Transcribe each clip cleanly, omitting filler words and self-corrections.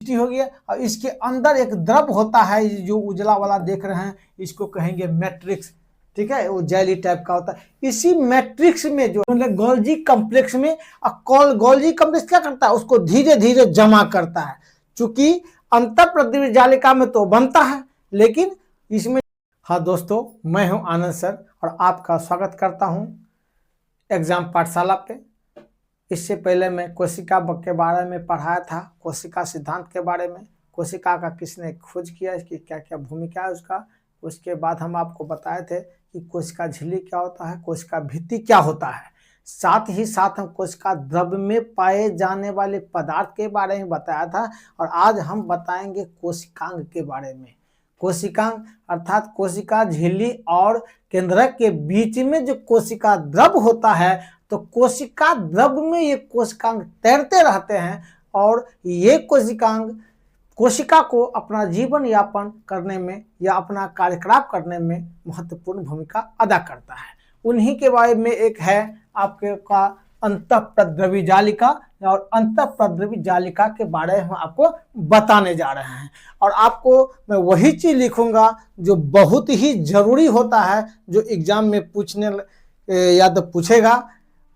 हो गया। और इसके अंदर एक द्रव होता है जो उजला वाला देख रहे हैं, इसको कहेंगे मैट्रिक्स। ठीक है, वो जेली टाइप का होता है। इसी मैट्रिक्स में जो गोल्जी कॉम्प्लेक्स में गोल्जी कॉम्प्लेक्स क्या करता है, उसको धीरे धीरे जमा करता है। चूंकि अंतःप्रद्रवी जालिका में तो बनता है, लेकिन इसमें। हाँ दोस्तों, मैं हूं आनंद सर और आपका स्वागत करता हूं एग्जाम पाठशाला पे। इससे पहले मैं कोशिका के बारे में पढ़ाया था, कोशिका सिद्धांत के बारे में, कोशिका का किसने खोज किया, इसकी क्या क्या भूमिका है उसका। उसके बाद हम आपको बताए थे कि कोशिका झिल्ली क्या होता है, कोशिका भित्ति क्या होता है। साथ ही साथ हम कोशिका द्रव में पाए जाने वाले पदार्थ के बारे में बताया था। और आज हम बताएंगे कोशिकांग के बारे में। कोशिकांग अर्थात कोशिका झिल्ली और केंद्रक के बीच में जो कोशिका द्रव होता है, तो कोशिका द्रव में ये कोशिकांग तैरते रहते हैं और ये कोशिकांग कोशिका को अपना जीवन यापन करने में या अपना कार्यकलाप करने में महत्वपूर्ण भूमिका अदा करता है। उन्हीं के बारे में एक है आपके का अंतःप्रद्रवी जालिका, और अंतःप्रद्रवी जालिका के बारे में आपको बताने जा रहे हैं। और आपको मैं वही चीज लिखूंगा जो बहुत ही जरूरी होता है, जो एग्जाम में पूछने या तो पूछेगा,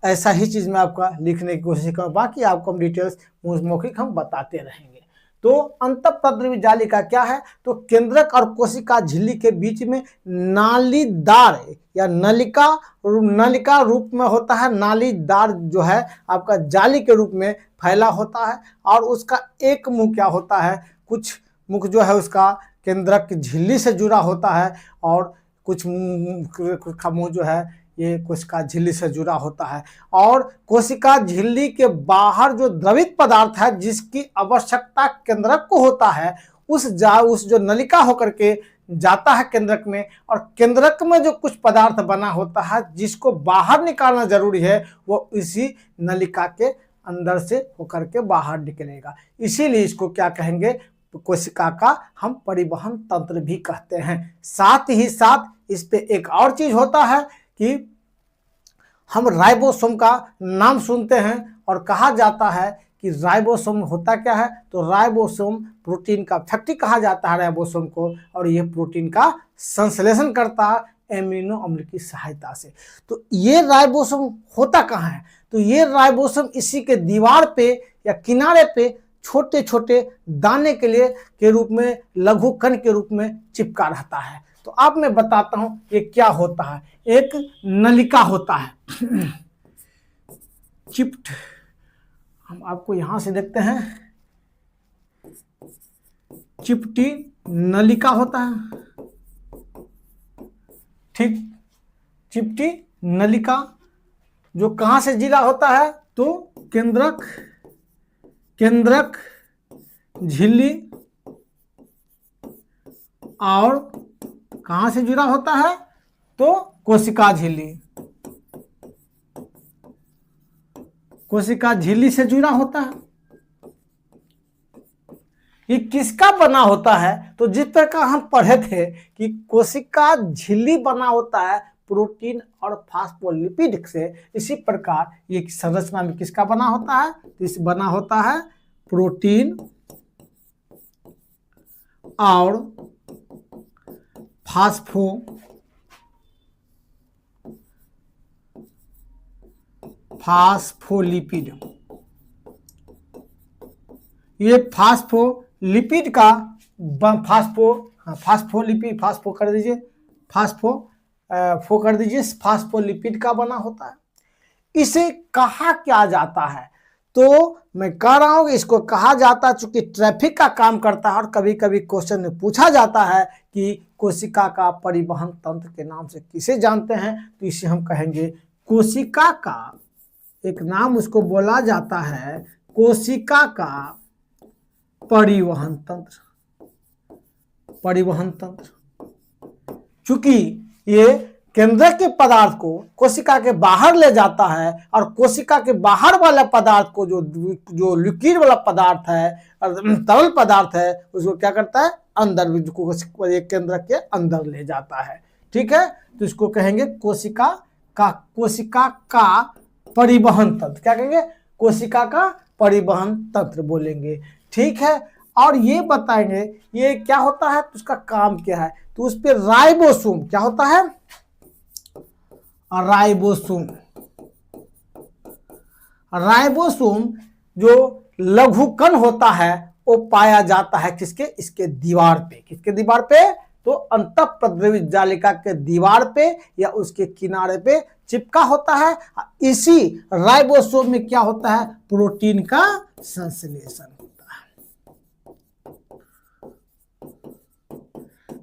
ऐसा ही चीज मैं आपका लिखने की कोशिश करूँ। बाकी आपको हम डिटेल्स मौखिक हम बताते रहेंगे। तो अंतःप्रद्रवी जालिका क्या है, तो केंद्रक और कोशिका झिल्ली के बीच में नालीदार या नलिका रूप में होता है। नालीदार जो है आपका जाली के रूप में फैला होता है। और उसका एक मुंह क्या होता है, कुछ मुख जो है उसका केंद्रक की झिल्ली से जुड़ा होता है, और कुछ मुंह जो है ये कोशिका झिल्ली से जुड़ा होता है। और कोशिका झिल्ली के बाहर जो द्रवित पदार्थ है जिसकी आवश्यकता केंद्रक को होता है, उस जो नलिका होकर के जाता है केंद्रक में, और केंद्रक में जो कुछ पदार्थ बना होता है जिसको बाहर निकालना जरूरी है, वो इसी नलिका के अंदर से होकर के बाहर निकलेगा। इसीलिए इसको क्या कहेंगे, कोशिका का हम परिवहन तंत्र भी कहते हैं। साथ ही साथ इस पे एक और चीज होता है कि हम राइबोसोम का नाम सुनते हैं, और कहा जाता है कि राइबोसोम होता क्या है, तो राइबोसोम प्रोटीन का फैक्ट्री कहा जाता है राइबोसोम को, और ये प्रोटीन का संश्लेषण करता है एमिनो अम्ल की सहायता से। तो ये राइबोसोम होता कहाँ है, तो ये राइबोसोम इसी के दीवार पे या किनारे पे छोटे छोटे दाने के रूप में, लघु कण के रूप में चिपका रहता है। तो अब मैं बताता हूं ये क्या होता है। एक नलिका होता है चिप्ट, हम आपको यहां से देखते हैं, चिपटी नलिका होता है। ठीक, चिपटी नलिका जो कहां से जुड़ा होता है, तो केंद्रक झिल्ली और कहां से जुड़ा होता है, तो कोशिका झिल्ली से जुड़ा होता है। ये किसका बना होता है, तो जिस प्रकार हम पढ़े थे कि कोशिका झिल्ली बना होता है प्रोटीन और फास्फोलिपिड से, इसी प्रकार ये संरचना में किसका बना होता है, इस बना होता है प्रोटीन और फास्फोलिपिड। ये फास्फोलिपिड का फास्फोलिपिड, फास्फो कर दीजिए, फास्फोलिपिड का बना होता है। इसे कहा क्या जाता है, तो मैं कह रहा हूं कि इसको कहा जाता है, चूंकि ट्रैफिक का काम करता है, और कभी कभी क्वेश्चन में पूछा जाता है कि कोशिका का परिवहन तंत्र के नाम से किसे जानते हैं, तो इसे हम कहेंगे कोशिका का एक नाम उसको बोला जाता है, कोशिका का परिवहन तंत्र। चूंकि ये केंद्रक के पदार्थ को कोशिका के बाहर ले जाता है, और कोशिका के बाहर वाला पदार्थ को जो लिक्विड वाला पदार्थ है, तरल पदार्थ है, उसको क्या करता है, अंदर केंद्रक के अंदर ले जाता है। ठीक है, तो इसको कहेंगे कोशिका का परिवहन तंत्र। क्या कहेंगे, कोशिका का परिवहन तंत्र बोलेंगे। ठीक है, और ये बताएंगे ये क्या होता है, तो उसका काम क्या है। तो उस पर राइबोसोम क्या होता है, राइबोसोम। राइबोसोम जो लघुकण होता है वो पाया जाता है किसके, इसके दीवार पे। किसके दीवार पे, तो अंतःप्रद्रवित जालिका के दीवार पे या उसके किनारे पे चिपका होता है। इसी राइबोसोम में क्या होता है, प्रोटीन का संश्लेषण होता है।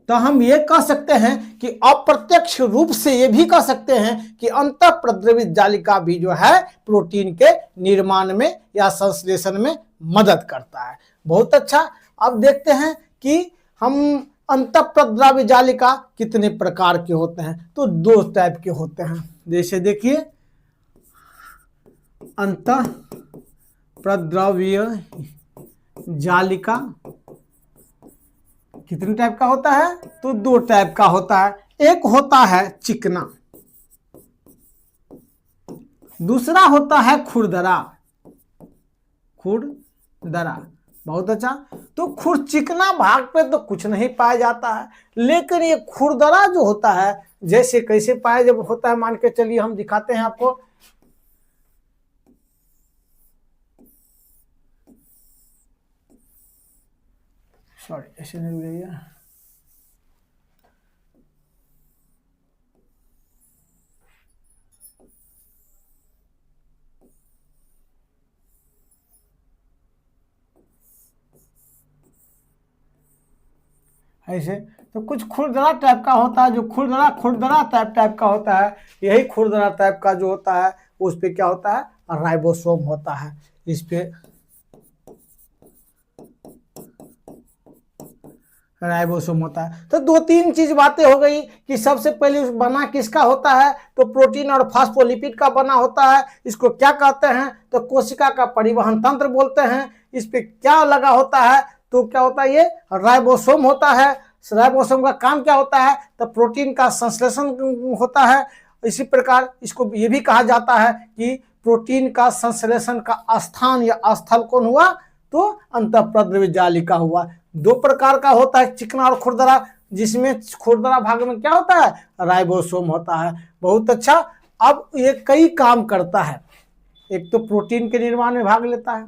तो हम ये कह सकते हैं कि अप्रत्यक्ष रूप से ये भी कह सकते हैं कि अंतःप्रद्रवित जालिका भी जो है प्रोटीन के निर्माण में या संश्लेषण में मदद करता है। बहुत अच्छा। अब देखते हैं कि हम अंतःप्रद्रवित जालिका कितने प्रकार के होते हैं। तो दो टाइप के होते हैं। जैसे देखिए अंतःप्रद्रव्य जालिका कितने टाइप का होता है, तो दो टाइप का होता है। एक होता है चिकना, दूसरा होता है खुरदरा। खुरदरा, बहुत अच्छा। तो चिकना भाग पे तो कुछ नहीं पाया जाता है, लेकिन ये खुरदरा जो होता है जैसे कैसे पाया जब होता है, मान के चलिए हम दिखाते हैं आपको। सॉरी ऐसे नहीं भैया, ऐसे। तो कुछ खुरदरा टाइप का होता है, जो खुरदरा टाइप का होता है। यही खुरदरा टाइप का जो होता है उस पे क्या होता है, राइबोसोम होता है। इस पे राइबोसोम होता है। तो दो तीन चीज बातें हो गई कि सबसे पहले बना किसका होता है, तो प्रोटीन और फास्फोलिपिड का बना होता है। इसको क्या कहते हैं, तो कोशिका का परिवहन तंत्र बोलते हैं। इस पे क्या लगा होता है, तो क्या होता है, ये राइबोसोम होता है। राइबोसोम का काम क्या होता है, तो प्रोटीन का संश्लेषण होता है। इसी प्रकार इसको ये भी कहा जाता है कि प्रोटीन का संश्लेषण का स्थान या स्थल कौन हुआ, तो अंतःप्रद्रवित जालिका हुआ। दो प्रकार का होता है, चिकना और खुरदरा, जिसमें खुरदरा भाग में क्या होता है, राइबोसोम होता है। बहुत अच्छा। अब ये कई काम करता है। एक तो प्रोटीन के निर्माण में भाग लेता है,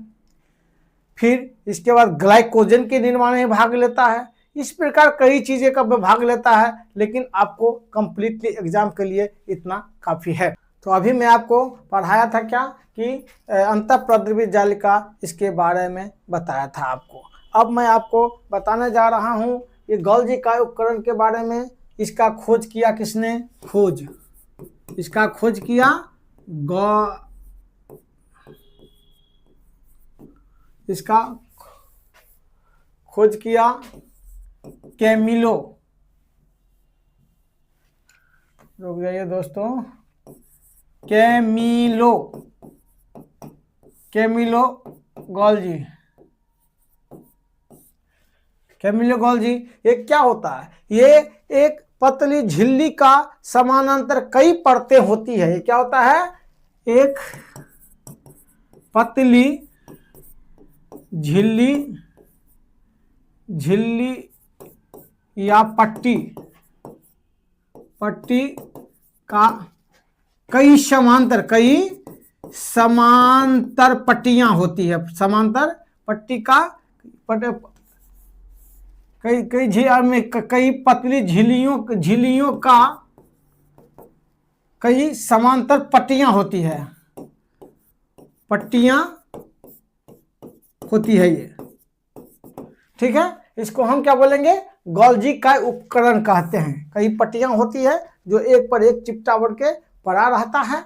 फिर इसके बाद ग्लाइकोजन के निर्माण में भाग लेता है। इस प्रकार कई चीजें का भाग लेता है, लेकिन आपको कंप्लीटली एग्जाम के लिए इतना काफी है। तो अभी मैं आपको पढ़ाया था क्या कि अंतःप्रद्रवित जालिका, इसके बारे में बताया था आपको। अब मैं आपको बताने जा रहा हूँ ये गोल्जी का उपकरण के बारे में। इसका खोज किया किसने, इसका खोज किया इसका खोज किया कैमिलो। रुक जाइए दोस्तों, कैमिलो गोल्जी। कैमिलो गोल्जी ये क्या होता है, ये एक पतली झिल्ली का समानांतर कई परतें होती है। ये क्या होता है, एक पतली झिल्ली या पट्टी का कई समांतर पट्टियां होती है। समांतर पट्टी का कई पतली झिल्लियों का कई समांतर पट्टियां होती है, ये। ठीक है, इसको हम क्या बोलेंगे, गोल्जी का उपकरण कहते हैं। कई पट्टियां होती है जो एक पर एक चिपटा बढ़ के पड़ा रहता है।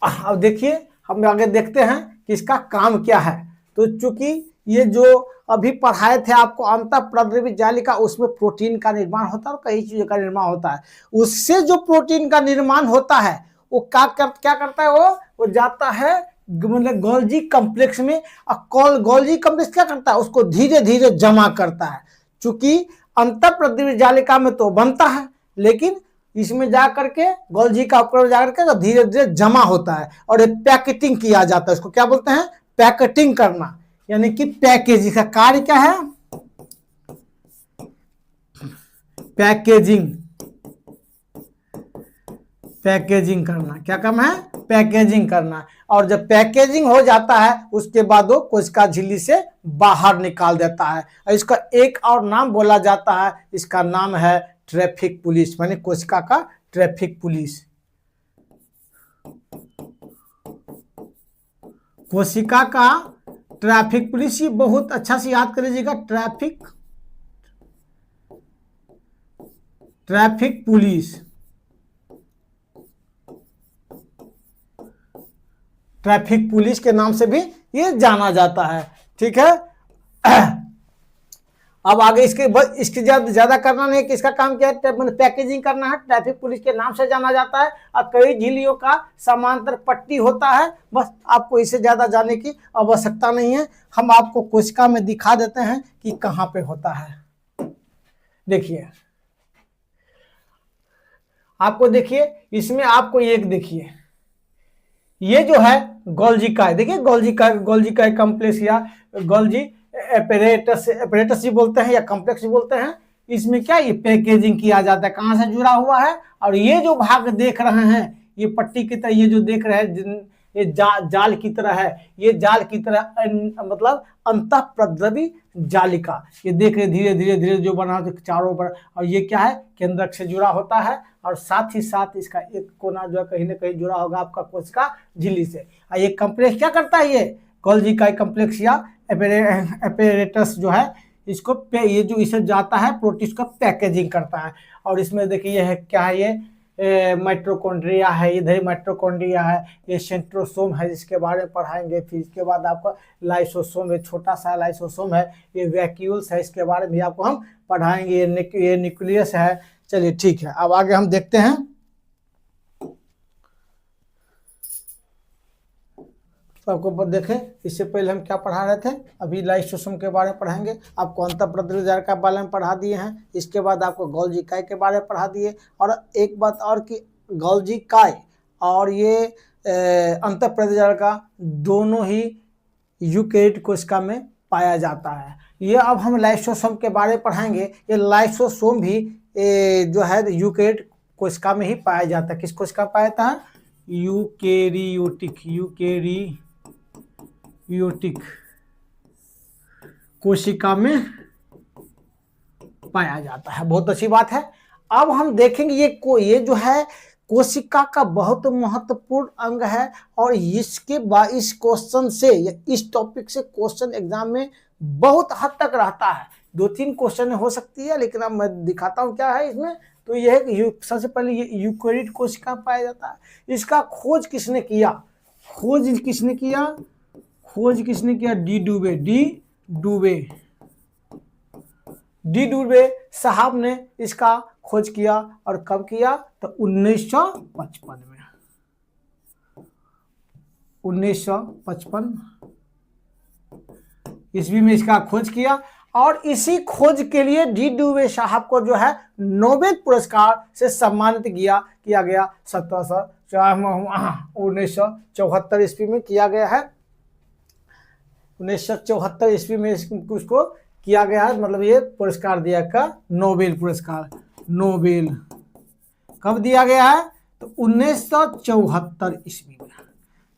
अब देखिए हम आगे देखते हैं कि इसका काम क्या है। तो चूंकि ये जो अभी पढ़ाए थे आपको अंतःप्रद्रवित जालिका, उसमें प्रोटीन का निर्माण होता है और कई चीजों का निर्माण होता है। उससे जो प्रोटीन का निर्माण होता है वो क्या करता है, वो जाता है मतलब गोल्जी कॉम्प्लेक्स में। गोल्जी कॉम्प्लेक्स क्या करता है, उसको धीरे धीरे जमा करता है। चूंकि अंतःप्रद्रवित जालिका में तो बनता है, लेकिन इसमें जा करके गोल्जी का उपकरण जाकर के धीरे धीरे जमा होता है और पैकेटिंग किया जाता है। इसको क्या बोलते हैं, पैकेटिंग करना। यानी कि पैकेजिंग का कार्य क्या है, पैकेजिंग, पैकेजिंग करना। क्या काम है, पैकेजिंग करना। और जब पैकेजिंग हो जाता है उसके बाद वो कोशिका झिल्ली से बाहर निकाल देता है। और इसका एक और नाम बोला जाता है, इसका नाम है ट्रैफिक पुलिस, माने कोशिका का ट्रैफिक पुलिस। कोशिका का ट्रैफिक पुलिस, ये बहुत अच्छा से याद कर लीजिएगा, ट्रैफिक पुलिस, ट्रैफिक पुलिस के नाम से भी ये जाना जाता है। ठीक है, अब आगे इसके ज्यादा करना नहीं कि इसका काम क्या है, पैकेजिंग करना है। ट्रैफिक पुलिस के नाम से जाना जाता है और कई झिल्लियों का समांतर पट्टी होता है। बस आपको इससे ज्यादा जाने की आवश्यकता नहीं है, हम आपको कोशिका में दिखा देते हैं कि कहां पे होता है। देखिए, आपको देखिए इसमें, आपको एक देखिए, ये जो है गोल्जी काय, देखिए गोल्जी काय कॉम्प्लेक्स या गोल्जी एपरेटस भी बोलते हैं या कॉम्प्लेक्स भी बोलते हैं। इसमें क्या, ये पैकेजिंग किया जाता है, कहां से जुड़ा हुआ है। और ये जो भाग देख रहे हैं, ये पट्टी की तरह, ये जो देख रहे हैं, ये जाल की तरह है, ये जाल की तरह, मतलब अंतःप्रद्रवी जालिका, ये देख रहे धीरे धीरे धीरे जो बना चारों पर। और ये क्या है, केंद्रक से जुड़ा होता है और साथ ही साथ इसका एक कोना जो है कहीं ना कहीं जुड़ा होगा आपका कोशिका झिल्ली से। और ये कॉम्प्लेक्स क्या करता है, ये गोल्जी काय कॉम्प्लेक्स या एपरेटस जो है, इसको ये जो इसे जाता है प्रोटीन का पैकेजिंग करता है। और इसमें देखिए ये है क्या है, ये माइटोकॉन्ड्रिया है, इधर माइटोकॉन्ड्रिया है, ये सेंट्रोसोम है जिसके बारे में पढ़ाएंगे। फिर इसके बाद आपका लाइसोसोम है, छोटा सा लाइसोसोम है, ये वैक्यूल्स है, इसके बारे में भी आपको हम पढ़ाएंगे। ये न्यूक्लियस है। चलिए ठीक है, अब आगे हम देखते हैं। तो आपको देखें, इससे पहले हम क्या पढ़ा रहे थे, अभी लाइसोसोम के बारे में पढ़ाएंगे। आपको अंतःप्रद्रवी जालिका के बारे में पढ़ा दिए हैं, इसके बाद आपको गोल्जी काय के बारे में पढ़ा दिए। और एक बात और कि गोल्जी काय और ये अंतःप्रद्रवी जालिका दोनों ही यूकेरियोटिक कोशिका में पाया जाता है। ये अब हम लाइसोसोम के बारे में पढ़ाएंगे। ये लाइसोसोम भी जो है यूकेरियोटिक कोशिका में ही पाया जाता है। किस कोशिका में पाया जाता है, यूकेरियोटिक कोशिका में पाया जाता है। बहुत अच्छी बात है। अब हम देखेंगे ये जो है कोशिका का बहुत महत्वपूर्ण अंग है। और इसके बाद इस क्वेश्चन से या इस टॉपिक से क्वेश्चन एग्जाम में बहुत हद तक रहता है। 2-3 क्वेश्चन हो सकती है, लेकिन अब मैं दिखाता हूँ क्या है इसमें। तो यह है कि सबसे पहले ये यूकेरियोटिक कोशिका पाया जाता है। इसका खोज किसने किया, खोज किसने किया, डी डुबे साहब ने इसका खोज किया। और कब किया, तो 1955 में, 1955 ईस्वी में इसका खोज किया। और इसी खोज के लिए डी डुबे साहब को जो है नोबेल पुरस्कार से सम्मानित किया गया 1974 ईस्वी में किया गया है। 1974 ईस्वी में उसको किया गया है, मतलब ये पुरस्कार दिया का नोबेल पुरस्कार। नोबेल कब दिया गया है, तो 1974 ईस्वी में।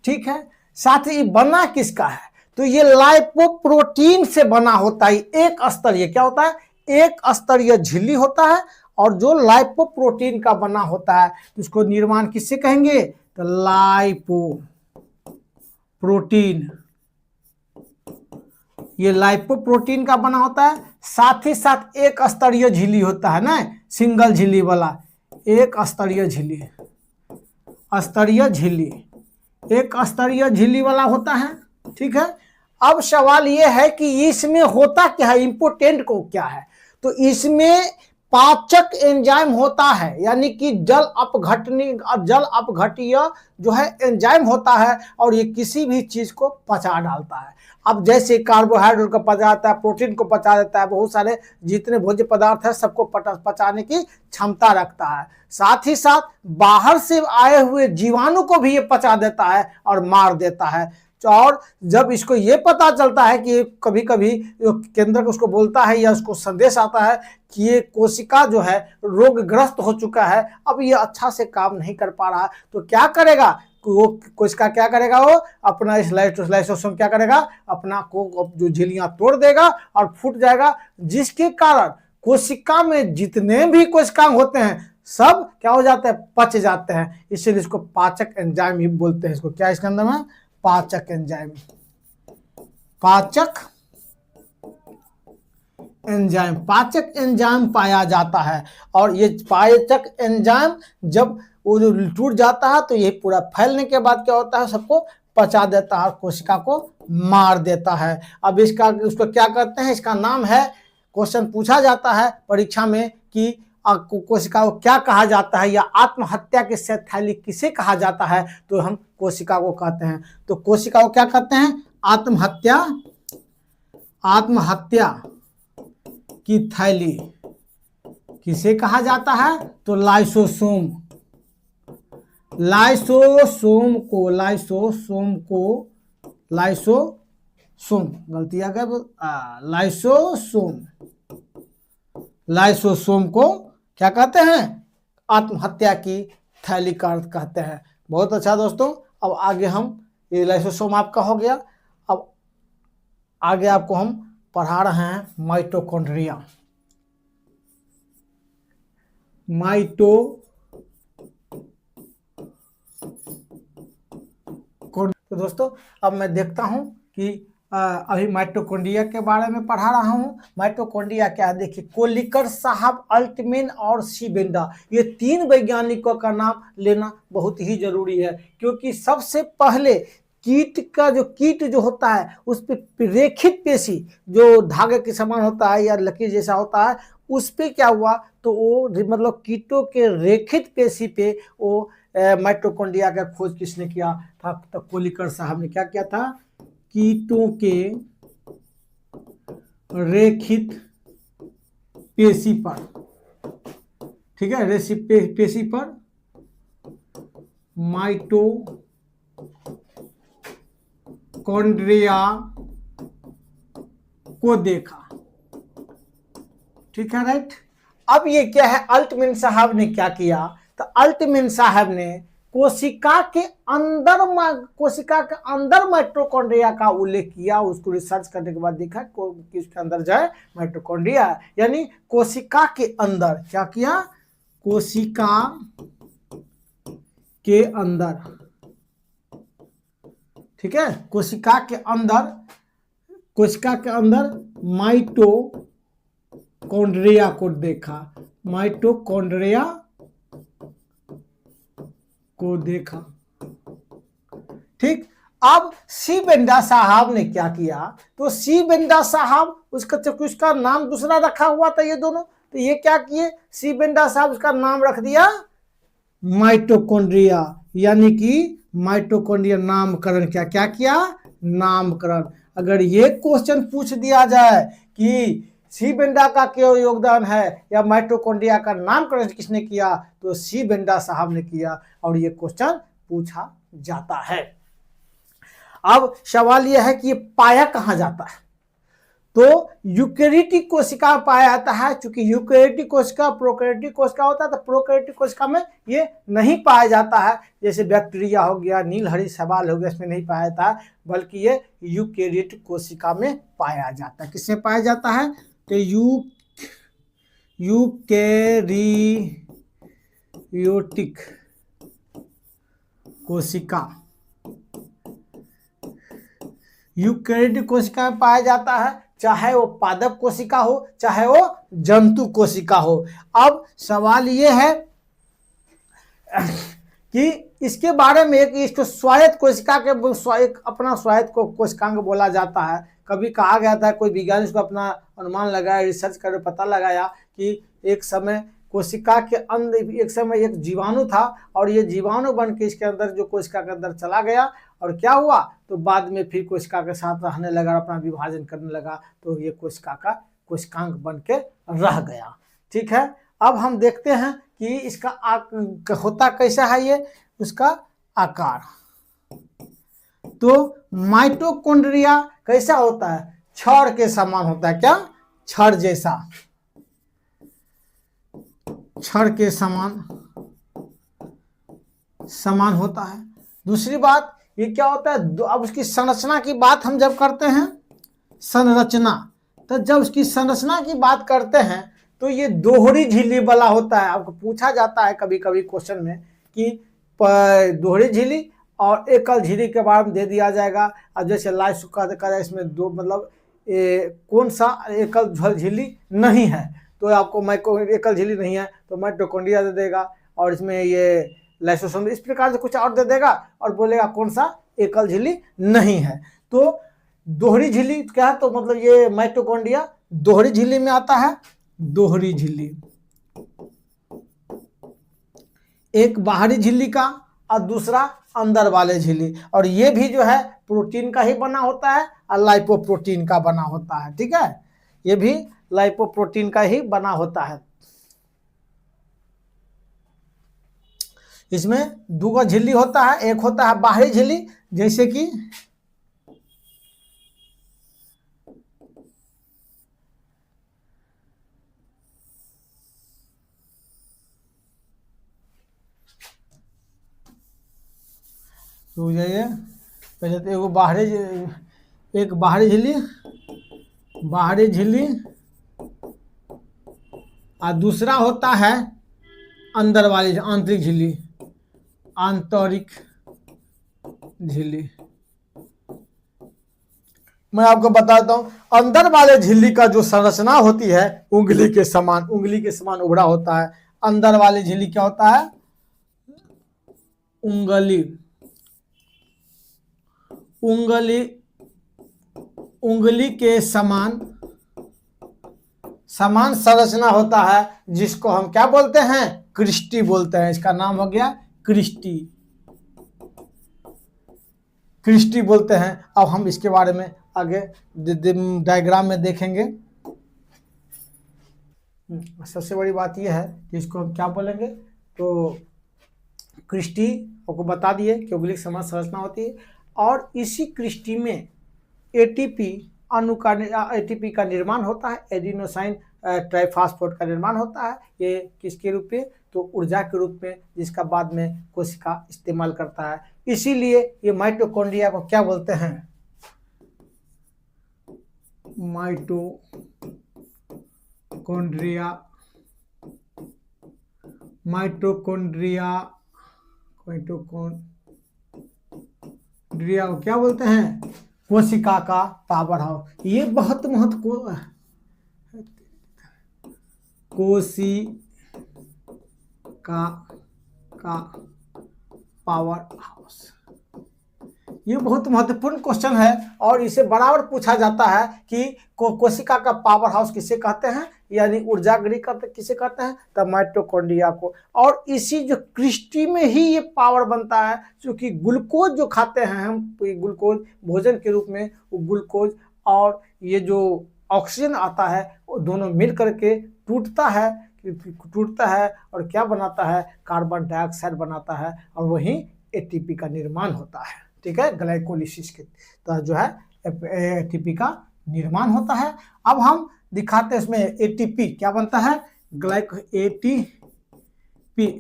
ठीक है, साथ ही बना किसका है, तो ये लाइपोप्रोटीन से बना होता है। एक स्तरीय क्या होता है, एक स्तरीय झिल्ली होता है और जो लाइपोप्रोटीन का बना होता है, तो उसको निर्माण किससे कहेंगे, तो लाइपोप्रोटीन। ये लाइपोप्रोटीन का बना होता है। साथ ही साथ एक स्तरीय झिल्ली होता है ना, सिंगल झिल्ली वाला, एक स्तरीय झिल्ली, एक स्तरीय झिल्ली वाला होता है। ठीक है, अब सवाल यह है कि इसमें होता क्या है, इंपोर्टेंट को क्या है, तो इसमें पाचक एंजाइम होता है, यानी कि जल अपघटनीय जो है एंजाइम होता है। और ये किसी भी चीज को पचा डालता है। अब जैसे कार्बोहाइड्रेट को पचाता है, प्रोटीन को पचा देता है, बहुत सारे जितने भोज्य पदार्थ है सबको पचाने की क्षमता रखता है। साथ ही साथ बाहर से आए हुए जीवाणु को भी ये पचा देता है और मार देता है। और जब इसको ये पता चलता है कि कभी कभी केंद्रक उसको बोलता है या उसको संदेश आता है कि ये कोशिका जो है रोगग्रस्त हो चुका है, अब ये अच्छा से काम नहीं कर पा रहा, तो क्या करेगा वो कोशिका, क्या करेगा वो अपना इस लाइसोसोम क्या करेगा, अपना को जो झिल्लियां तोड़ देगा और फूट जाएगा, जिसके कारण कोशिका में जितने भी कोशिकांग होते हैं सब क्या हो जाते हैं, पच जाते हैं। इसलिए इसको पाचक एंजाइम ही बोलते हैं। इसको क्या इसके अंदर में पाचक एंजाइम, पाचक एंजाइम, पाचक एंजाइम पाया जाता है। और ये पाचक एंजाइम जब वो टूट जाता है तो ये पूरा फैलने के बाद क्या होता है, सबको पचा देता है, कोशिका को मार देता है। अब इसका उसको क्या करते हैं, इसका नाम है, क्वेश्चन पूछा जाता है परीक्षा में कि कोशिका को क्या कहा जाता है या आत्महत्या के शैथैली किसे कहा जाता है, तो हम कोशिका को कहते हैं। तो कोशिका को क्या कहते हैं, आत्महत्या, आत्महत्या की थैली किसे कहा जाता है, तो लाइसोसोम, लाइसोसोम को, लाइसोसोम को, लाइसोसोम गलती आ गया, लाइसोसोम, लाइसोसोम को क्या कहते हैं, आत्महत्या की थैली का अर्थ कहते हैं। बहुत अच्छा दोस्तों, अब आगे हम, ये लाइसोसोम आपका हो गया, अब आगे आपको हम पढ़ा रहे हैं माइटोकॉन्ड्रिया। तो दोस्तों अब मैं देखता हूं कि अभी माइटोकॉन्ड्रिया के बारे में पढ़ा रहा हूं। माइटोकॉन्ड्रिया क्या है, देखिए कोलिकर साहब, अल्टमैन और सीबेंडा, ये तीन वैज्ञानिकों का नाम लेना बहुत ही जरूरी है, क्योंकि सबसे पहले कीट का जो कीट जो होता है उस पे रेखित पेशी जो धागे के समान होता है या लकीर जैसा होता है, उस पे क्या हुआ, तो वो मतलब कीटों के रेखित पेशी पे वो माइटोकॉन्ड्रिया का खोज किसने किया था, तो कोलिकर साहब ने क्या किया था, कीटों के रेखित पेशी पर, ठीक है, पेशी पर माइटोकॉन्ड्रिया को देखा, ठीक है, राइट। अब ये क्या है, अल्टमैन साहब ने क्या किया, तो अल्टमैन साहब ने कोशिका के अंदर माइटोकॉन्ड्रिया का उल्लेख किया। उसको रिसर्च करने के बाद देखा कि उसके अंदर जो है माइटोकॉन्ड्रिया, यानी कोशिका के अंदर क्या किया, कोशिका के अंदर, ठीक है, कोशिका के अंदर माइटोकॉन्ड्रिया को देखा, माइटोकॉन्ड्रिया को देखा, ठीक। अब सीबेंडा साहब ने क्या किया, तो सीबेंडा साहब उसका नाम दूसरा रखा हुआ था ये दोनों, तो ये क्या किए, सीबेंडा साहब उसका नाम रख दिया माइटोकॉन्ड्रिया, यानी कि माइटोकॉन्ड्रिया नामकरण, क्या किया, नामकरण। अगर ये क्वेश्चन पूछ दिया जाए कि सीबेंडा का क्या योगदान है या माइटोकॉन्ड्रिया का नामकरण किसने किया, तो सीबेंडा साहब ने किया, और ये क्वेश्चन पूछा जाता है। अब सवाल यह है कि ये पाया कहां जाता है, तो यूकेरियोटिक कोशिका पाया जाता है। चूंकि यूकेरियोटिक कोशिका प्रोकैरियोटिक कोशिका होता है, तो प्रोकैरियोटिक कोशिका में ये नहीं पाया जाता है, जैसे बैक्टीरिया हो गया, नीलहरी शैवाल हो गया, इसमें नहीं पाया जाता है, बल्कि ये यूकेरियोटिक कोशिका में पाया जाता है। किसमें पाया जाता है, तो यूकेरियोटिक कोशिका, यूकेरियोटिक कोशिका में पाया जाता है, चाहे वो पादप कोशिका हो चाहे वो जंतु कोशिका हो। अब सवाल ये है कि इसके बारे में इसको स्वायत्त कोशिका के अपना स्वायत्त को कोशिकांग बोला जाता है। कभी कहा गया था, कोई वैज्ञानिक को अपना अनुमान लगाया, रिसर्च कर पता लगाया कि एक समय कोशिका के अंदर एक जीवाणु था, और ये जीवाणु बन के इसके अंदर जो कोशिका के अंदर चला गया, और क्या हुआ, तो बाद में फिर कोशिका के साथ रहने लगा, अपना विभाजन करने लगा, तो ये कोशिका का कोशिकांग बन के रह गया, ठीक है। अब हम देखते हैं कि इसका होता कैसा है, ये उसका आकार, तो माइटोकॉन्ड्रिया कैसा होता है, छड़ के समान होता है, क्या, छड़ जैसा, छड़ के समान होता है। दूसरी बात ये क्या होता है, अब उसकी संरचना की बात हम जब करते हैं, संरचना, तो जब उसकी संरचना की बात करते हैं तो ये दोहरी झिल्ली वाला होता है। आपको पूछा जाता है कभी कभी क्वेश्चन में कि दोहरी झिल्ली और एकल झिल्ली के बारे में दे दिया जाएगा। अब जैसे लाइफ का इसमें दो मतलब कौन सा एकल झिल्ली नहीं है, तो आपको एकल झिल्ली नहीं है तो माइटोकॉन्ड्रिया दे देगा, और इसमें ये लाइसोसोम इस प्रकार से कुछ और दे देगा और बोलेगा कौन सा एकल झिल्ली नहीं है। तो दोहरी झिल्ली क्या है, तो मतलब ये माइटोकॉन्ड्रिया दोहरी झिल्ली में आता है। दोहरी झिल्ली, एक बाहरी झिल्ली का और दूसरा अंदर वाले झिल्ली, और ये भी जो है प्रोटीन का ही बना होता है और लाइपोप्रोटीन का बना होता है। ठीक है, ये भी लाइपोप्रोटीन का ही बना होता है। इसमें दो झिल्ली होता है, एक होता है बाहरी झिल्ली, जैसे कि तो जाइए पहले तो एक बाहरी झिल्ली और दूसरा होता है अंदर वाली आंतरिक झिल्ली, आंतरिक झिल्ली। मैं आपको बताता हूं, अंदर वाले झिल्ली का जो संरचना होती है उंगली के समान उभरा होता है। अंदर वाली झिल्ली क्या होता है, उंगली के समान संरचना होता है, जिसको हम क्या बोलते हैं, क्रिस्टी बोलते हैं। इसका नाम हो गया क्रिस्टी बोलते हैं। अब हम इसके बारे में आगे डायग्राम में देखेंगे। सबसे बड़ी बात यह है कि इसको हम क्या बोलेंगे, तो क्रिस्टी आपको बता दिए कि उंगली के समान संरचना होती है, और इसी क्रिस्टी में एटीपी का निर्माण होता है, एडिनोसाइन ट्राइफॉस्फेट का निर्माण होता है। ये किसके रूप में, तो ऊर्जा के रूप में, जिसका बाद में कोशिका इस्तेमाल करता है। इसीलिए ये माइटोकॉन्ड्रिया को क्या बोलते हैं, माइटोकॉन्ड्रिया को क्या बोलते हैं, कोशिका का पावर हाउस। ये बहुत महत्वपूर्ण, कोशिका का पावर हाउस, ये बहुत महत्वपूर्ण क्वेश्चन है, और इसे बराबर पूछा जाता है कि कोशिका का पावर हाउस किसे कहते हैं, यानी ऊर्जा गृह किसे कहते हैं, तब माइटोकॉन्ड्रिया को। और इसी जो क्रिस्टी में ही ये पावर बनता है, क्योंकि ग्लूकोज जो खाते हैं हम, ग्लूकोज भोजन के रूप में, वो ग्लूकोज और ये जो ऑक्सीजन आता है वो दोनों मिल करके टूटता है और क्या बनाता है, कार्बन डाइऑक्साइड बनाता है, और वहीं एटीपी का निर्माण होता है। ठीक है, ग्लाइकोलिसिस के तहत जो है एटीपी का निर्माण होता है। अब हम दिखाते हैं इसमें एटीपी क्या बनता है,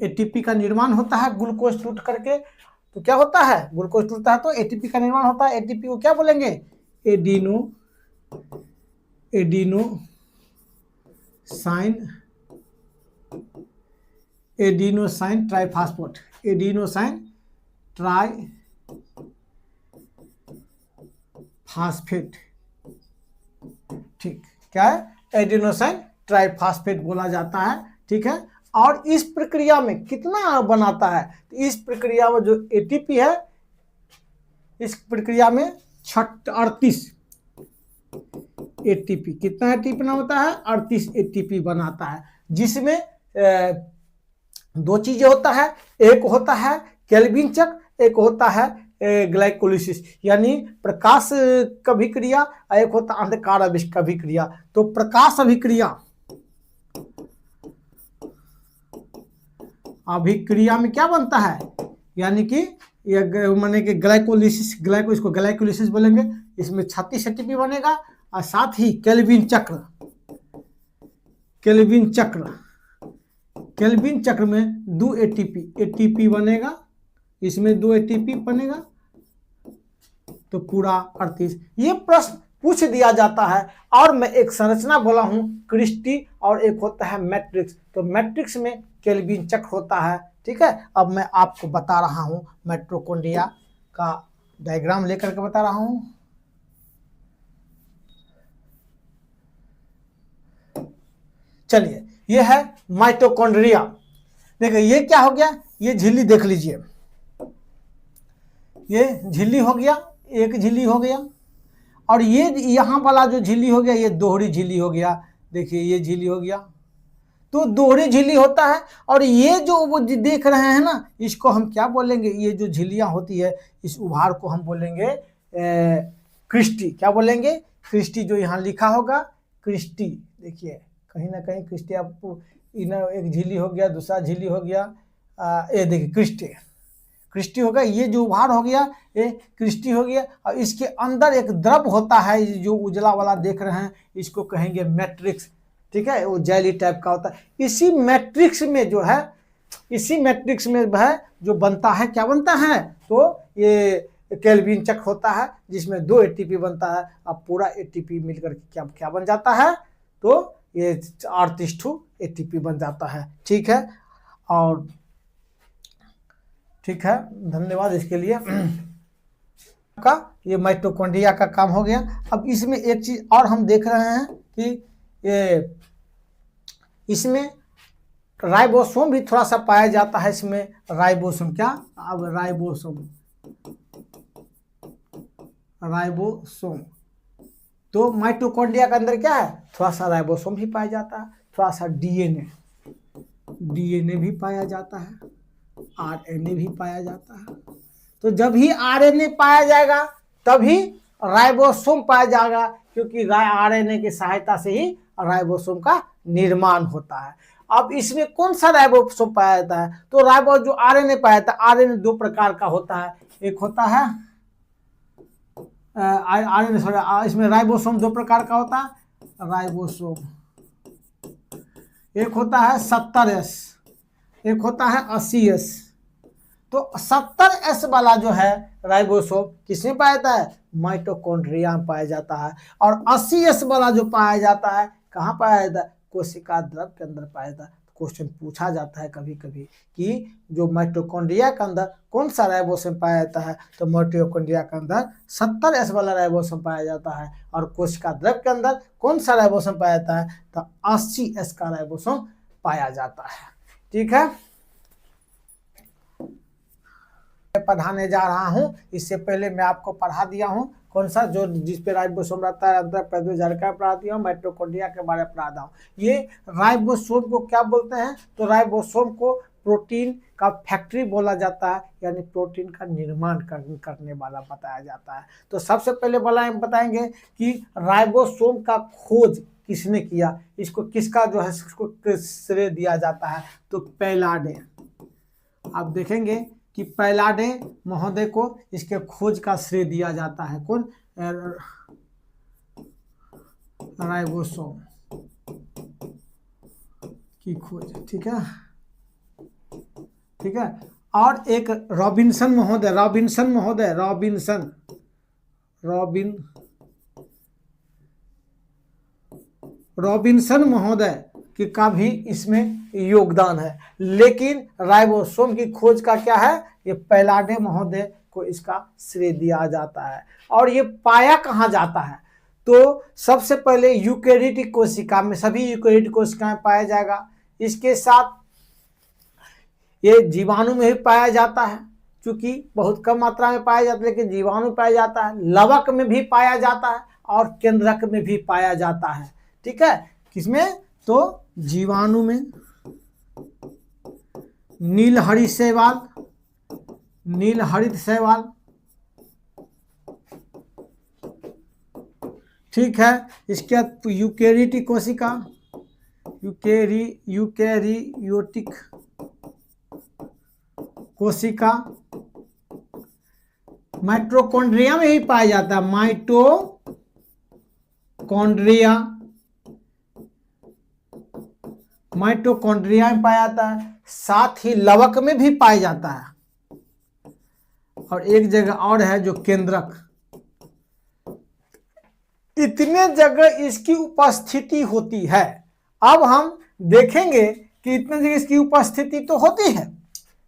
एटीपी का निर्माण होता है ग्लूकोज टूट करके। तो क्या होता है, ग्लूकोज टूटता है तो एटीपी का निर्माण होता है। एटीपी को क्या बोलेंगे, एडिनोसाइन ट्राइफॉस्फेट, ठीक, क्या है, एडिनोसाइन ट्राइफॉस्फेट बोला जाता है। ठीक है, और इस प्रक्रिया में कितना बनाता है, तो इस प्रक्रिया में जो एटीपी है, इस प्रक्रिया में 38 एटीपी, कितना एटीपी बना होता है, 38 एटीपी बनाता है, जिसमें दो चीजें होता है, एक होता है केल्विन चक्र, एक होता है ग्लाइकोलिसिस, यानी प्रकाश अभिक्रिया, एक होता है अंधकार अभिक्रिया। तो प्रकाश अभिक्रिया में क्या बनता है, यानी कि या माने कि ग्लाइकोलिसिस, इसको ग्लाइकोलिसिस बोलेंगे। इसमें 36 एटीपी बनेगा और साथ ही केल्विन चक्र, केल्विन चक्र में 2 एटीपी बनेगा, इसमें 2 एटीपी बनेगा, तो पूरा 38। ये प्रश्न पूछ दिया जाता है। और मैं एक संरचना बोला हूं क्रिस्टी, और एक होता है मैट्रिक्स। तो मैट्रिक्स में केल्विन चक्र होता है, ठीक है। अब मैं आपको बता रहा हूं माइटोकॉन्ड्रिया का डायग्राम लेकर के बता रहा हूं। चलिए, ये है माइटोकॉन्ड्रिया। देखिए ये क्या हो गया, ये झिल्ली देख लीजिए, ये झिल्ली हो गया, एक झिल्ली हो गया, और ये यहाँ वाला जो झिल्ली हो गया ये दोहरी झिल्ली हो गया। देखिए ये झिल्ली हो गया, तो दोहरी झिल्ली होता है। और ये जो वो देख रहे हैं ना, इसको हम क्या बोलेंगे, ये जो झिल्लियां होती है इस उभार को हम बोलेंगे क्रिस्टी। क्या बोलेंगे, क्रिस्टी। जो यहाँ लिखा होगा क्रिस्टी, देखिए कहीं ना कहीं क्रिस्टी, आपको एक झिल्ली हो गया, दूसरा झिल्ली हो गया, ये देखिए क्रिस्टी हो गया। ये जो उभार हो गया ये क्रिस्टी हो गया। और इसके अंदर एक द्रव होता है, जो उजला वाला देख रहे हैं, इसको कहेंगे मैट्रिक्स, ठीक है। वो जेली टाइप का होता है। इसी मैट्रिक्स में जो है, इसी मैट्रिक्स में है जो बनता है, क्या बनता है, तो ये केल्विन चक्र होता है, जिसमें 2 एटीपी बनता है। अब पूरा एटीपी मिलकर क्या क्या बन जाता है, तो ये 38 एटीपी बन जाता है, ठीक है। और ठीक है, धन्यवाद इसके लिए का। ये माइटोकॉन्ड्रिया का काम हो गया। अब इसमें एक चीज और हम देख रहे हैं कि ये इसमें राइबोसोम भी थोड़ा सा पाया जाता है। इसमें राइबोसोम, क्या, अब राइबोसोम तो माइटोकॉन्ड्रिया के अंदर क्या है, थोड़ा सा राइबोसोम भी पाया जाता है, थोड़ा सा डीएनए भी पाया जाता है, आरएनए भी पाया जाता है। तो जब ही आरएनए पाया जाएगा तभी राइबोसोम पाया जाएगा, क्योंकि आरएनए की सहायता से ही राइबोसोम का निर्माण होता है। अब इसमें कौन सा राइबोसोम पाया जाता है, तो जो आरएनए पाया जाता है, आरएनए 2 प्रकार का होता है। एक होता है आरएनए, इसमें राइबोसोम 2 प्रकार का होता है। राइबोसोम एक होता है 70S, एक होता है 80S। तो 70S वाला जो है राइबोसोम किसमें पाया जाता है, माइटोकॉन्ड्रिया में पाया जाता है। और 80S वाला जो पाया जाता है, कहाँ पाया जाता है, कोशिका द्रव के अंदर पाया जाता है। क्वेश्चन पूछा जाता है कभी कभी कि जो माइटोकॉन्ड्रिया के अंदर कौन सा राइबोसोम पाया जाता है, तो माइटोकॉन्ड्रिया के अंदर 70S वाला राइबोसोम पाया जाता है। और कोशिका द्रव के अंदर कौन सा राइबोसोम पाया जाता है, तो 80S का राइबोसोम पाया जाता है, ठीक है। पढ़ाने जा रहा हूं, इससे पहले मैं आपको पढ़ा दिया हूं कौन सा, जो जिस पे राइबोसोम रहता है, अंदर पैदोजरका पढ़ा दिया हूं, माइटोकॉन्ड्रिया के बारे में पढ़ा दिया हूं। ये राइबोसोम को क्या बोलते हैं, तो राइबोसोम को प्रोटीन का फैक्ट्री बोला जाता है, यानी प्रोटीन का निर्माण करने वाला बताया जाता है। तो सबसे पहले बताएंगे कि राइबोसोम का खोज किसने किया, इसको किसका जो है इसको श्रेय दिया जाता है, तो पैलाडे। आप देखेंगे कि पैलाडे महोदय को इसके खोज का श्रेय दिया जाता है। कौन, राइबोसोम की खोज, ठीक है, ठीक है। और एक रॉबिन्सन महोदय का भी इसमें योगदान है। लेकिन राइबोसोम की खोज का क्या है, ये पैलाडे महोदय को इसका श्रेय दिया जाता है। और ये पाया कहाँ जाता है, तो सबसे पहले यूकेरियोटिक कोशिका में, सभी यूकेरियोटिक कोशिकाएं पाया जाएगा। इसके साथ ये जीवाणु में भी पाया जाता है, क्योंकि बहुत कम मात्रा में पाया जाता है, लेकिन जीवाणु पाया जाता है। लवक में भी पाया जाता है और केंद्रक में भी पाया जाता है, ठीक है। किसमें, तो जीवाणु में नीलहरित शैवाल, ठीक है। इसके बाद यूकेरियोटिक कोशिका, यूकेरियोटिक कोशिका, माइटोकॉन्ड्रिया में भी पाया जाता है, माइटोकॉन्ड्रिया में पाया जाता है, साथ ही लवक में भी पाया जाता है, और एक जगह और है जो केंद्रक। इतने जगह इसकी उपस्थिति होती है। अब हम देखेंगे कि इतने जगह इसकी उपस्थिति तो होती है,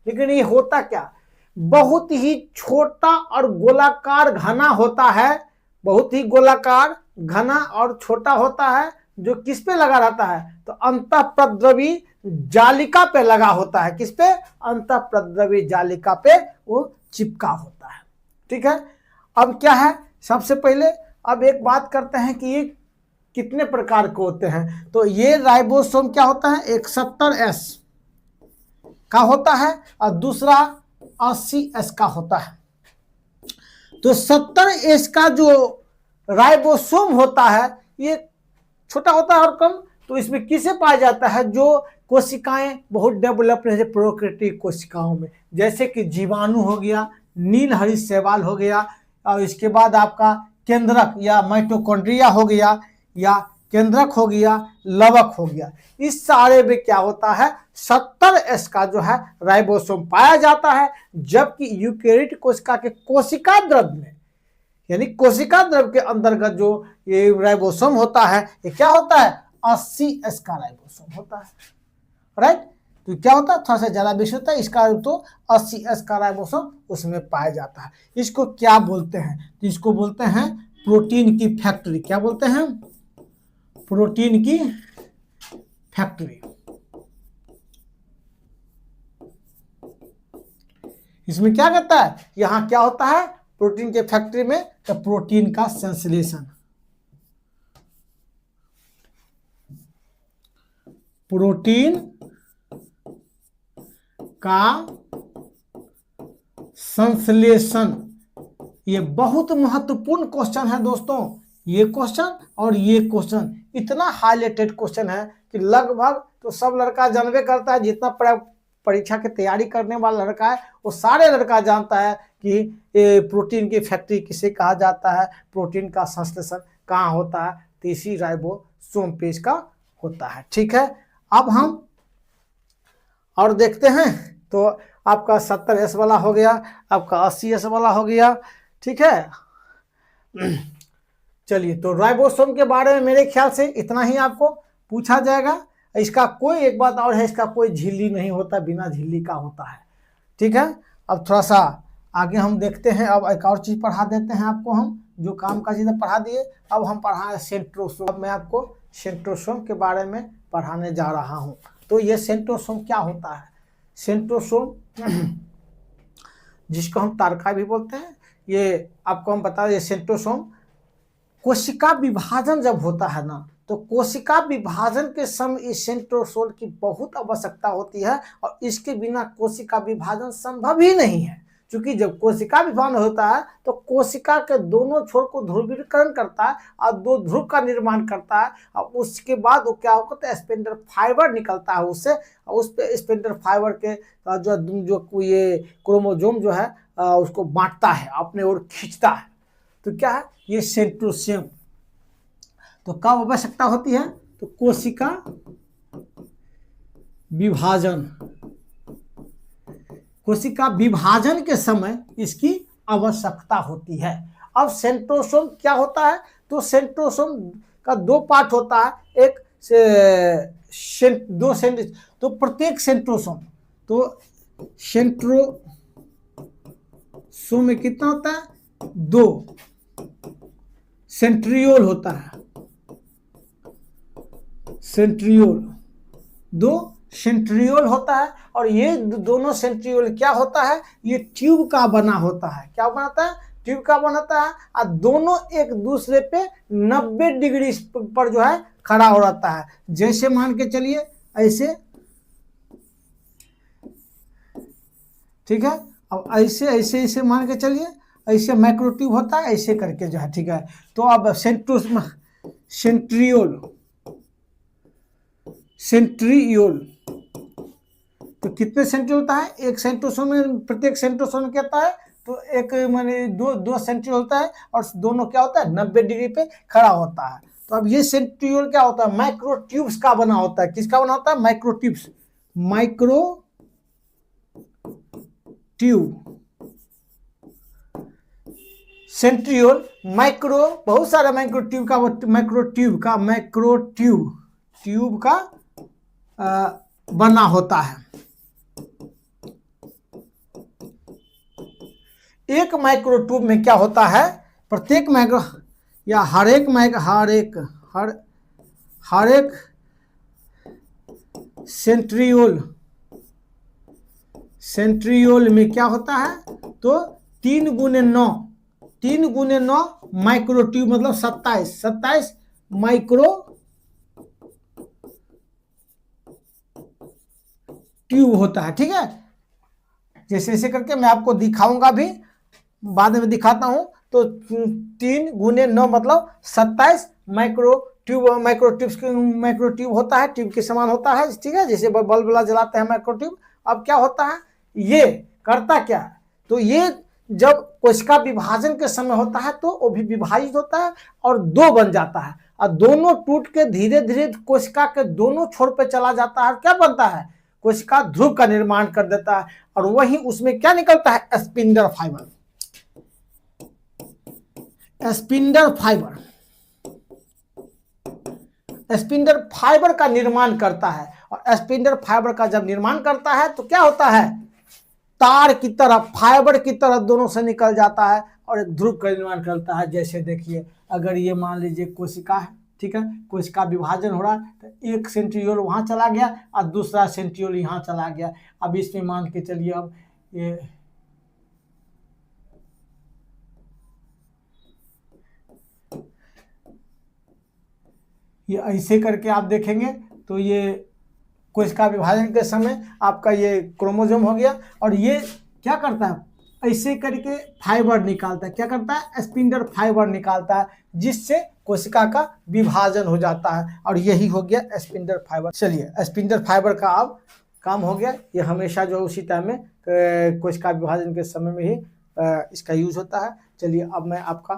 लेकिन ये होता क्या, बहुत ही छोटा और गोलाकार घना होता है, बहुत ही गोलाकार घना और छोटा होता है, जो किस पे लगा रहता है, तो अंतःप्रद्रवी जालिका पे लगा होता है। किस पे, अंतःप्रद्रवी जालिका पे वो चिपका होता है। ठीक है, अब क्या है, सबसे पहले अब एक बात करते हैं कि ये कितने प्रकार के होते हैं। तो ये राइबोसोम क्या होता है, एक 70S का होता है और दूसरा 80S का होता है। तो 70S का जो राइबोसोम होता है ये छोटा होता है और कम, तो इसमें किसे पाया जाता है, जो कोशिकाएं बहुत डेवलप्ड है प्रोकैरियोटिक कोशिकाओं में, जैसे कि जीवाणु हो गया, नील हरित शैवाल हो गया, और इसके बाद आपका केंद्रक या माइटोकॉन्ड्रिया हो गया, या केंद्रक हो गया, लवक हो गया। इस सारे में क्या होता है, 70S का जो है राइबोसोम पाया जाता है, जबकि यूकेरियोटिक कोशिका के कोशिका द्रव्य में, यानी कोशिका द्रव्य के अंतर्गत जो ये राइबोसोम होता है, ये क्या होता है, 80S का राइबोसोम होता है। राइट, तो क्या होता है, थोड़ा सा ज्यादा विषय होता है इसका, तो 80S का राइबोसोम उसमें पाया जाता है। इसको क्या बोलते हैं, तो इसको बोलते हैं प्रोटीन की फैक्ट्री। क्या बोलते हैं, प्रोटीन की फैक्ट्री। इसमें क्या करता है, यहां क्या होता है प्रोटीन के फैक्ट्री में, तो प्रोटीन का संश्लेषण, प्रोटीन का संश्लेषण। ये बहुत महत्वपूर्ण क्वेश्चन है दोस्तों, ये क्वेश्चन और ये क्वेश्चन इतना हाईलाइटेड क्वेश्चन है कि लगभग तो सब लड़का जानबे करता है, जितना परीक्षा की तैयारी करने वाला लड़का है वो सारे लड़का जानता है कि ये प्रोटीन की फैक्ट्री किसे कहा जाता है, प्रोटीन का संश्लेषण कहाँ होता है, तो इसी राइबोसोम पेज का होता है। ठीक है, अब हम और देखते हैं, तो आपका 70S वाला हो गया, आपका 80S वाला हो गया। ठीक है, चलिए, तो राइबोसोम के बारे में मेरे ख्याल से इतना ही आपको पूछा जाएगा। इसका कोई एक बात और है, इसका कोई झिल्ली नहीं होता, बिना झिल्ली का होता है। ठीक है, अब थोड़ा सा आगे हम देखते हैं, अब एक और चीज पढ़ा देते हैं आपको, हम जो काम का चीजें पढ़ा दिए, अब हम पढ़ाएं सेंट्रोसोम। अब मैं आपको सेंट्रोसोम के बारे में पढ़ाने जा रहा हूं। तो ये सेंट्रोसोम क्या होता है, सेंट्रोसोम जिसको हम तारका भी बोलते हैं, ये आपको हम बता दें, सेंट्रोसोम कोशिका विभाजन जब होता है ना, तो कोशिका विभाजन के समय इस सेंट्रोसोम की बहुत आवश्यकता होती है, और इसके बिना कोशिका विभाजन संभव ही नहीं है। क्योंकि जब कोशिका विभाजन होता है तो कोशिका के दोनों छोर को ध्रुवीकरण करता है और दो ध्रुव का निर्माण करता है, और उसके बाद वो क्या होता है, स्पेंडल फाइबर निकलता है उससे, और उस पे स्पेंडल फाइबर के जो ये क्रोमोसोम जो है उसको बांटता है, अपने ओर खींचता है। तो क्या है ये सेंट्रोसोम। तो कब आवश्यकता होती है, तो कोशिका विभाजन, कोशिका विभाजन के समय इसकी आवश्यकता होती है। अब सेंट्रोसोम क्या होता है, तो सेंट्रोसोम का दो पार्ट होता है, एक तो प्रत्येक सेंट्रोसोम, तो सेंट्रोसोम में कितना होता है, दो सेंट्रियोल होता है, सेंट्रियोल, दो सेंट्रियोल होता है, और ये दोनों सेंट्रियोल क्या होता है, ये ट्यूब का बना होता है। क्या बनाता है, ट्यूब का बनाता है, और दोनों एक दूसरे पे 90 डिग्री पर जो है खड़ा हो रहता है। जैसे मान के चलिए ऐसे, ठीक है, अब ऐसे ऐसे ऐसे मान के चलिए, ऐसे माइक्रो ट्यूब होता है, ऐसे करके जो है। ठीक है, तो अब सेंट्रियोल तो कितने सेंट्रियोल होता है, एक सेंट्रोसोम में, प्रत्येक सेंट्रोसोम में क्या होता है, तो एक माने दो सेंट्रियोल होता है और दोनों क्या होता है 90 डिग्री पे खड़ा होता है। तो अब ये सेंट्रियोल क्या होता है माइक्रो ट्यूब्स का बना होता है। किसका बना होता है micro tubes, micro tube centriole micro, बहुत सारा माइक्रो ट्यूब का बना होता है। एक माइक्रो ट्यूब में क्या होता है प्रत्येक माइक्रो या हर एक सेंट्रियोल में क्या होता है तो 3 × 9 माइक्रो ट्यूब मतलब 27 माइक्रो ट्यूब होता है। ठीक है, जैसे ऐसे करके मैं आपको दिखाऊंगा भी, बाद में दिखाता हूं। तो 3 × 9 मतलब 27 माइक्रो ट्यूब होता है, ट्यूब के समान होता है। ठीक है, जैसे बल्ब वाला जलाते हैं माइक्रो ट्यूब। अब क्या होता है ये करता क्या है तो ये जब कोशिका विभाजन के समय होता है तो वो भी विभाजित होता है और 2 बन जाता है और दोनों टूट के धीरे धीरे कोशिका के दोनों छोर पे चला जाता है। क्या बनता है कोशिका ध्रुव का निर्माण कर देता है और वही उसमें क्या निकलता है स्पिंडल फाइबर का निर्माण करता है। और स्पिंडल फाइबर का जब निर्माण करता है तो क्या होता है तार की तरह फाइबर की तरह दोनों से निकल जाता है और एक ध्रुव का निर्माण करता है। जैसे देखिए अगर ये मान लीजिए कोशिका है, ठीक है, कोशिका विभाजन हो रहा है तो एक सेंट्रियोल वहां चला गया और दूसरा सेंट्रियोल यहाँ चला गया। अब इसमें मान के चलिए अब ये ऐसे करके आप देखेंगे तो ये कोशिका विभाजन के समय आपका ये क्रोमोसोम हो गया और ये क्या करता है ऐसे करके फाइबर निकालता है। क्या करता है स्पिंडल फाइबर निकालता है जिससे कोशिका का विभाजन हो जाता है और यही हो गया स्पिंडल फाइबर। चलिए स्पिंडल फाइबर का अब काम हो गया। ये हमेशा जो उसी टाइम में कोशिका विभाजन के समय में ही इसका यूज होता है। चलिए अब मैं आपका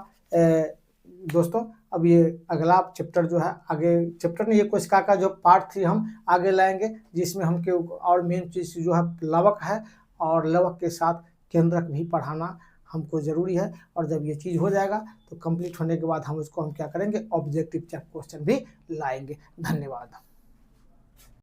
दोस्तों अब ये अगला चैप्टर जो है आगे चैप्टर नहीं, ये कोशिका का जो पार्ट 3 हम आगे लाएंगे जिसमें हम और मेन चीज जो है लवक है और लवक के साथ केंद्रक भी पढ़ाना हमको ज़रूरी है। और जब ये चीज़ हो जाएगा तो कंप्लीट होने के बाद हम उसको क्या करेंगे ऑब्जेक्टिव क्वेश्चन भी लाएंगे। धन्यवाद।